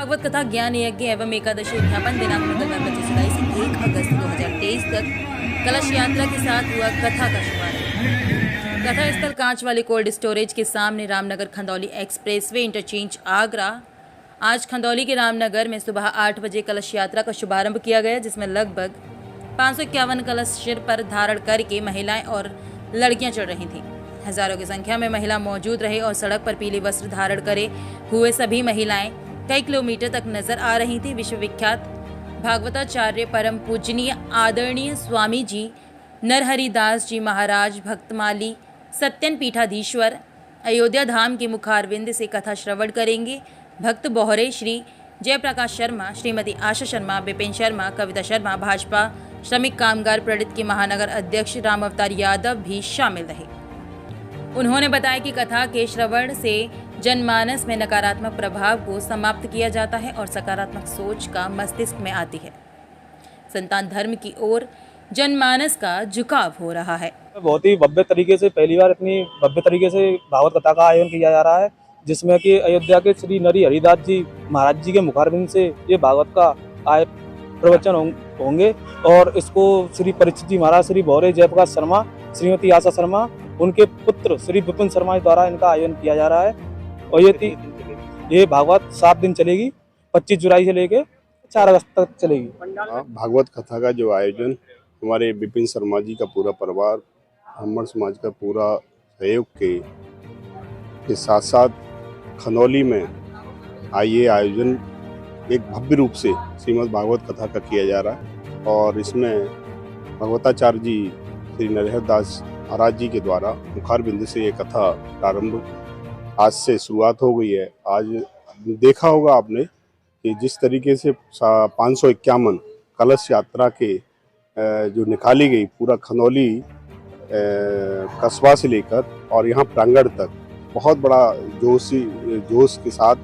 भागवत कथा ज्ञान यज्ञ एवं एकादशी उद्यापन दिनांक मंगलवार 25 जुलाई से 1 अगस्त 2023 तक कलश यात्रा के साथ हुआ कथा का शुभारंभ। कथा स्थल कांच वाले कोल्ड स्टोरेज के सामने रामनगर खंदौली एक्सप्रेसवे इंटरचेंज आगरा। आज खंदौली के रामनगर में सुबह 8 बजे कलश यात्रा का शुभारंभ किया गया, जिसमें लगभग 551 कलश सिर पर धारण करके महिलाएं और लड़कियां चढ़ रही थीं। हजारों की संख्या में महिला मौजूद रहे और सड़क पर पीले वस्त्र धारण करे हुए सभी महिलाएं कई किलोमीटर तक नजर आ रही थी। विश्वविख्यात भागवताचार्य परम पूजनीय आदरणीय स्वामी जी नरहरिदास जी महाराज भक्तमाली सत्यन पीठाधीश्वर अयोध्या धाम के मुखारविंद से कथा श्रवण करेंगे। भक्त बोहरे श्री जयप्रकाश शर्मा, श्रीमती आशा शर्मा, विपिन शर्मा, कविता शर्मा, भाजपा श्रमिक कामगार प्रणित के महानगर अध्यक्ष राम अवतार यादव भी शामिल रहे। उन्होंने बताया कि कथा के श्रवण से जनमानस में नकारात्मक प्रभाव को समाप्त किया जाता है और सकारात्मक सोच का मस्तिष्क में आती है। संतान धर्म की ओर जनमानस का झुकाव हो रहा है। बहुत ही भव्य तरीके से पहली बार इतनी भव्य तरीके से भागवत कथा का आयोजन किया जा रहा है, जिसमें कि अयोध्या के श्री नरी हरिदास जी महाराज जी के मुखारबिंद से ये भागवत का प्रवचन होंगे और इसको श्री परीक्षित जी महाराज, श्री भौरे जयप्रकाश शर्मा, श्रीमती आशा शर्मा, उनके पुत्र श्री विपिन शर्मा द्वारा इनका आयोजन किया जा रहा है। और ये भागवत 7 दिन चलेगी, 25 जुलाई से लेके 4 अगस्त तक चलेगी। भागवत कथा का जो आयोजन हमारे विपिन शर्मा जी का पूरा परिवार, ब्राह्मण समाज का पूरा सहयोग के साथ साथ खनौली में ये आयोजन एक भव्य रूप से श्रीमद् भागवत कथा का किया जा रहा है। और इसमें भगवताचार्य जी श्री नरहरिदास महाराज जी के द्वारा मुखारबिंद से ये कथा प्रारंभ आज से शुरुआत हो गई है। आज देखा होगा आपने कि जिस तरीके से 551 कलश यात्रा के जो निकाली गई पूरा खनौली कस्बा से लेकर और यहाँ प्रांगण तक बहुत बड़ा जोश के साथ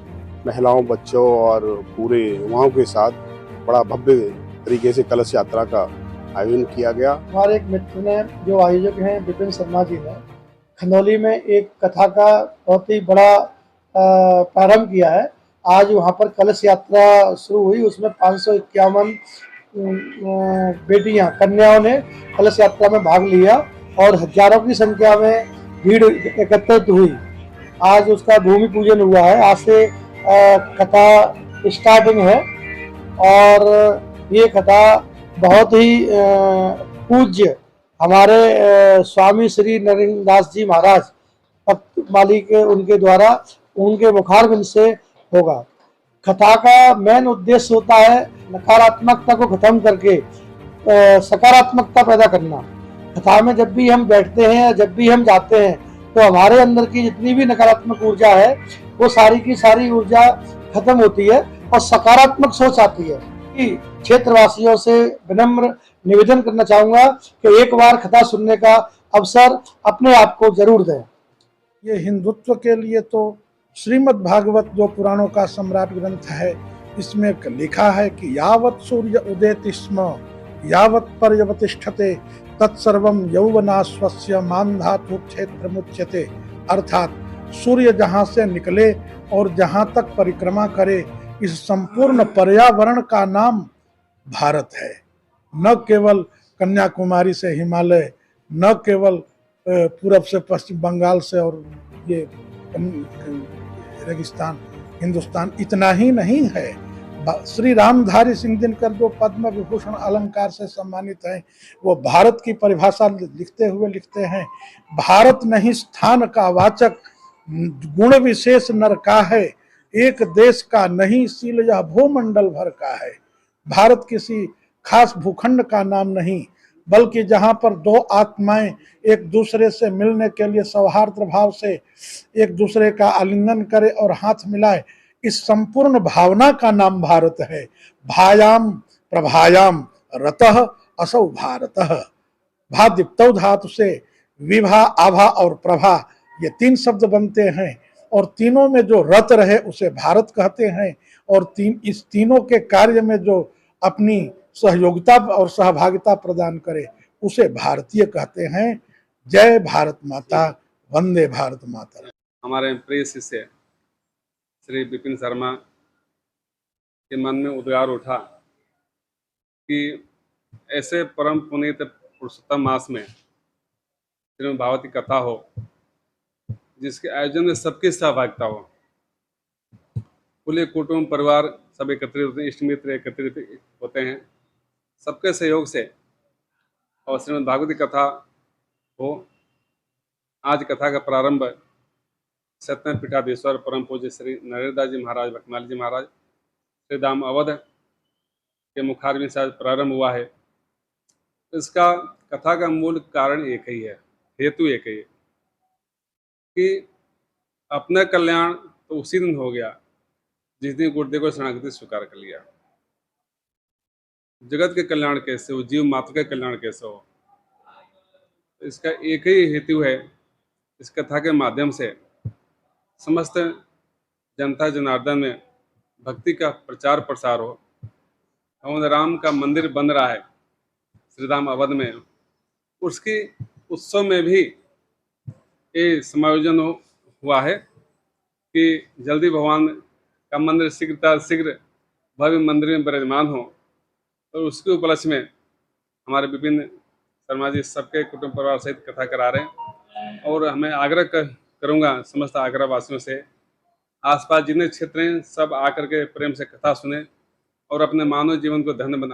महिलाओं, बच्चों और पूरे युवाओं के साथ बड़ा भव्य तरीके से कलश यात्रा का आयोजन किया गया। हमारे एक मित्र ने, जो आयोजक हैं विपिन शर्मा जी ने, खंदौली में एक कथा का बहुत ही बड़ा प्रारंभ किया है। आज वहाँ पर कलश यात्रा शुरू हुई, उसमें 551 बेटियां, कन्याओं ने कलश यात्रा में भाग लिया और हजारों की संख्या में भीड़ एकत्रित हुई। आज उसका भूमि पूजन हुआ है। आज से कथा स्टार्टिंग है और ये कथा बहुत ही पूज्य हमारे स्वामी श्री नरहरिदास जी महाराज भक्तमाली के उनके द्वारा उनके मुखारबिंद से होगा। कथा का मेन उद्देश्य होता है नकारात्मकता को खत्म करके सकारात्मकता पैदा करना। कथा में जब भी हम बैठते हैं या जब भी हम जाते हैं तो हमारे अंदर की जितनी भी नकारात्मक ऊर्जा है वो सारी की सारी ऊर्जा खत्म होती है और सकारात्मक सोच आती है। क्षेत्रवासियों से विनम्र निवेदन करना चाहूंगा कि एक बार कथा सुनने का अवसर अपने आप को जरूर दें। ये हिंदुत्व के लिए तो श्रीमद् भागवत जो पुराणों का सम्राट ग्रंथ है, इसमें लिखा है कि यावत् सूर्य उदेति स्म यावत् पर्यवतिष्ठते तत्सर्वं यौवनाश्वस्य मान्धातु क्षेत्र मुच्यते। अर्थात सूर्य जहाँ से निकले और जहाँ तक परिक्रमा करे, इस संपूर्ण पर्यावरण का नाम भारत है। न केवल कन्याकुमारी से हिमालय, न केवल पूरब से पश्चिम बंगाल से और ये रेगिस्तान हिंदुस्तान, इतना ही नहीं है। श्री रामधारी सिंह दिनकर जो पद्म विभूषण अलंकार से सम्मानित हैं, वो भारत की परिभाषा लिखते हुए लिखते हैं, भारत नहीं स्थान का वाचक, गुण विशेष नर का है, एक देश का नहीं सील यह भूमंडल भर का है। भारत किसी खास भूखंड का नाम नहीं, बल्कि जहां पर दो आत्माएं एक दूसरे से मिलने के लिए सौहार्द भाव से एक दूसरे का आलिंगन करे और हाथ मिलाए, इस संपूर्ण भावना का नाम भारत है। भायाम प्रभायाम रतः असौ भारतः। भादीप्तौ धातु से विभा, आभा और प्रभा, ये 3 शब्द बनते हैं और तीनों में जो रत रहे उसे भारत कहते हैं। और इस तीनों के कार्य में जो अपनी सहयोगिता और सहभागिता प्रदान करे उसे भारतीय कहते हैं। जय भारत माता, वंदे भारत माता। हमारे प्रिय शिष्य श्री विपिन शर्मा के मन में उद्गार उठा कि ऐसे परम पुनीत पुरुषोत्तम मास में श्रीमद् भागवत की कथा हो, जिसके आयोजन में सबकी सहभागिता हो, पूरे कुटुंब परिवार सब एकत्रित होते हैं, इष्ट मित्र एकत्रित होते हैं, सबके सहयोग से और श्रीमद् भागवत की कथा हो। आज कथा का प्रारंभ सत्यनारायण पीठाधीश्वर परम पूज्य श्री नरेंद्रदास जी महाराज भक्तमाली जी महाराज श्री धाम अवध के मुखारविंद से आज प्रारंभ हुआ है। इसका कथा का मूल कारण एक ही है, हेतु एक ही है कि अपना कल्याण तो उसी दिन हो गया जिस दिन गुरुदेव को शरणागति स्वीकार कर लिया। जगत के कल्याण कैसे हो, जीव मात्र का कल्याण कैसे हो, इसका एक ही हेतु है। इस कथा के माध्यम से समस्त जनता जनार्दन में भक्ति का प्रचार प्रसार हो। भगवान राम का मंदिर बन रहा है श्रीधाम अवध में, उसकी उत्सव में भी ये समायोजन हुआ है कि जल्दी भगवान का मंदिर शीघ्र भव्य मंदिर में विराजमान हो। और उसके उपलक्ष्य में हमारे विभिन्न शर्मा जी सबके कुटुंब परिवार सहित कथा करा रहे हैं। और हमें आग्रह करूंगा समस्त आगरा वासियों से, आसपास जितने क्षेत्र हैं सब आकर के प्रेम से कथा सुने और अपने मानव जीवन को धन्य बना